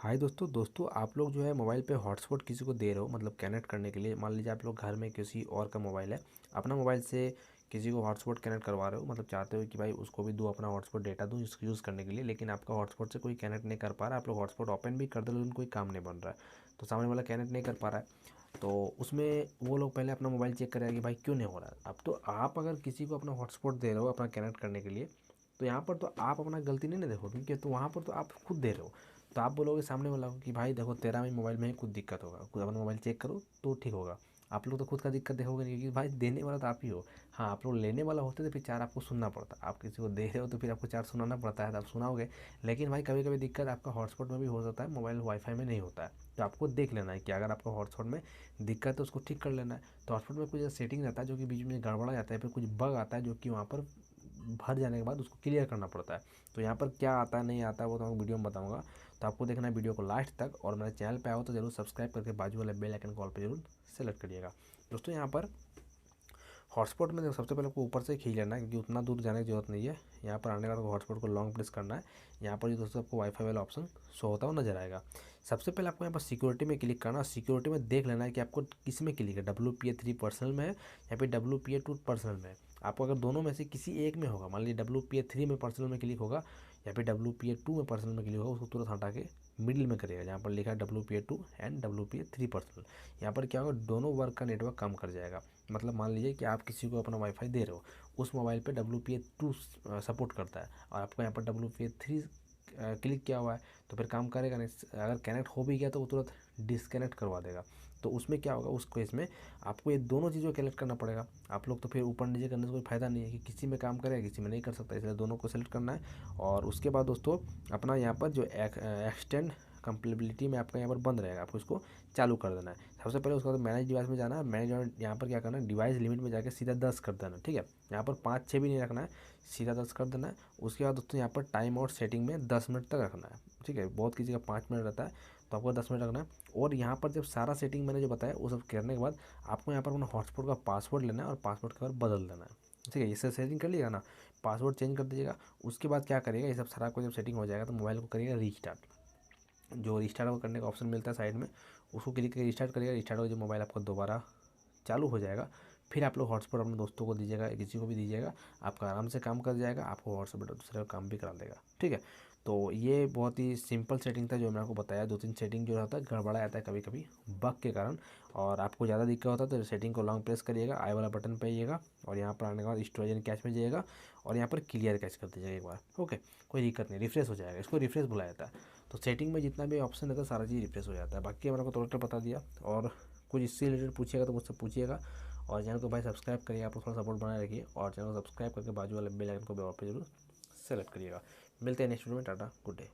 हाय दोस्तों आप लोग जो है मोबाइल पे हॉटस्पॉट किसी को दे रहे हो, मतलब कनेक्ट करने के लिए। मान लीजिए आप लोग घर में किसी और का मोबाइल है, अपना मोबाइल से किसी को हॉटस्पॉट कनेक्ट करवा रहे हो, मतलब चाहते हो कि भाई उसको भी दो अपना हॉटस्पॉट डेटा दूँ इसको यूज़ करने के लिए, लेकिन आपका हॉटस्पॉट से कोई कनेक्ट नहीं कर पा रहा है। आप लोग हॉटस्पॉट ओपन भी कर दो लेकिन कोई काम नहीं बन रहा है, तो सामने वाला कनेक्ट नहीं कर पा रहा है। तो उसमें वो लोग पहले अपना मोबाइल चेक करेंगे कि भाई क्यों नहीं हो रहा है। अब तो आप अगर किसी को अपना हॉटस्पॉट दे रहे हो अपना कनेक्ट करने के लिए, तो यहाँ पर तो आप अपना गलती नहीं ना देखो, क्योंकि तो वहाँ पर तो आप खुद दे रहे हो। तो आप बोलोगे सामने वाला को कि भाई देखो तेरा भी मोबाइल में ही कुछ दिक्कत होगा, खुद अपना मोबाइल चेक करो तो ठीक होगा। आप लोग तो खुद का दिक्कत देखोगे नहीं, क्योंकि भाई देने वाला तो आप ही हो। हाँ, आप लोग लेने वाला होते तो फिर चार आपको सुनना पड़ता। आप किसी को दे रहे हो तो फिर आपको चार सुनाना पड़ता है, तो आप सुनाओगे। लेकिन भाई कभी कभी दिक्कत आपका हॉटस्पॉट में भी हो सकता है, मोबाइल वाईफाई में नहीं होता है। तो आपको देख लेना है कि अगर आपका हॉटस्पॉट में दिक्कत है उसको ठीक कर लेना है। तो हॉटस्पॉट में कुछ सेटिंग रहता है जो कि बीच में गड़बड़ा जाता है, फिर कुछ बग आता है जो कि वहाँ पर भर जाने के बाद उसको क्लियर करना पड़ता है। तो यहाँ पर क्या आता है नहीं आता है वो तो मैं वीडियो में बताऊँगा। तो आपको देखना है वीडियो को लास्ट तक, और मेरे चैनल पे आओ तो जरूर सब्सक्राइब करके बाजू वाले बेल आइकन कॉल पे जरूर सेलेक्ट करिएगा। दोस्तों यहाँ पर हॉटस्पॉट में देखो सबसे पहले आपको ऊपर से खींच लेना है, क्योंकि उतना दूर जाने की जरूरत नहीं है। यहाँ पर आने के बाद हॉटस्पॉट को लॉन्ग प्रेस करना है। यहाँ पर जो दोस्तों आपको वाईफाई वाला ऑप्शन शो होता है वो नजर आएगा। सबसे पहले आपको यहाँ पर सिक्योरिटी में क्लिक करना है। सिक्योरिटी में देख लेना है कि आपको किस में क्लिक है, WPA3 पर्सनल में है या फिर WPA2 पर्सनल में है। आपको अगर दोनों में से किसी एक में होगा, मान लीजिए WPA3 में पर्सनल में क्लिक होगा या फिर WPA2 में पर्सनल में क्लिक होगा, उसको तुरंत हटा के मिडिल में करेगा जहाँ पर लिखा है WPA2 एंड WPA3 पर्सनल। यहाँ पर क्या होगा, दोनों वर्क का नेटवर्क कम कर जाएगा। मतलब मान लीजिए कि आप किसी को अपना वाईफाई दे रहे हो, उस मोबाइल पे WPA2 सपोर्ट करता है और आपको यहाँ पर WPA3 क्लिक किया हुआ है, तो फिर काम करेगा नहीं। अगर कनेक्ट हो भी गया तो वो तुरंत डिसकनेक्ट करवा देगा। तो उसमें क्या होगा, उस केस में आपको ये दोनों चीज़ों को कलेक्ट करना पड़ेगा। आप लोग तो फिर ऊपर नीचे करने से कोई फ़ायदा नहीं है कि किसी में काम करेगा किसी में नहीं कर सकता, इसलिए दोनों को सेलेक्ट करना है। और उसके बाद दोस्तों अपना यहाँ पर जो एक्सटेंड कंपेटिबिलिटी में आपका यहाँ पर बंद रहेगा, आपको इसको चालू कर देना है। सबसे पहले उसके बाद मैनेज डिवाइस में जाना है। मैनेज यहाँ पर क्या करना है, डिवाइस लिमिट में जाकर सीधा 10 कर देना, ठीक है। यहाँ पर 5-6 भी नहीं रखना है, सीधा 10 कर देना है। उसके बाद दोस्तों यहाँ पर टाइम आउट सेटिंग में 10 मिनट तक रखना है, ठीक है। बहुत किसी का 5 मिनट रहता है, तो आपको 10 मिनट रखना है। और यहाँ पर जब सारा सेटिंग मैंने जो बताया वो सब करने के बाद आपको यहाँ पर अपना हॉटस्पॉट का पासवर्ड लेना है और पासवर्ड के बाद बदल देना है, ठीक है। इससे सेटिंग कर लिएगा ना, पासवर्ड चेंज कर दीजिएगा। उसके बाद क्या करिएगा, ये सब सारा को जब सेटिंग हो जाएगा तो मोबाइल को करिएगा रीस्टार्ट। जो रिस्टार्ट करने का ऑप्शन मिलता है साइड में, उसको क्लिक करके रिस्टार्ट करिएगा। रिस्टार्ट हो जब मोबाइल आपका दोबारा चालू हो जाएगा, फिर आप लोग हॉटस्पॉट अपने दोस्तों को दीजिएगा, किसी को भी दीजिएगा, आपका आराम से काम कर जाएगा। आपको हॉटस्पॉट दूसरे का काम भी करा देगा, ठीक है। तो ये बहुत ही सिंपल सेटिंग था जो मैंने आपको बताया। 2-3 सेटिंग जो रहता है गड़बड़ा जाता है कभी कभी बग के कारण, और आपको ज़्यादा दिक्कत होता है तो सेटिंग को लॉन्ग प्रेस करिएगा, आई वाला बटन पे आइएगा और यहाँ पर आने के बाद स्टोरेज एंड कैश में जाइएगा और यहाँ पर क्लियर कैश कर दीजिएगा एक बार, ओके। कोई दिक्कत नहीं, रिफ्रेश हो जाएगा, इसको रिफ्रेश बुलाया जाता है। तो सेटिंग में जितना भी ऑप्शन रहता है सारा चीज़ रिफ्रेश हो जाता है। बाकी मैंने आपको टोटल बता दिया, और कुछ इससे रिलेटेड पूछिएगा तो मुझसे पूछिएगा। और चैनल को भाई सब्सक्राइब करिए, आप थोड़ा सपोर्ट बनाए रखिए, और चैनल को सब्सक्राइब करके बाजू वाले बेल आइकन को भी और पे जरूर सेलेक्ट करिएगा। मिलते हैं नेक्स्ट वीडियो में, टाटा, गुड डे।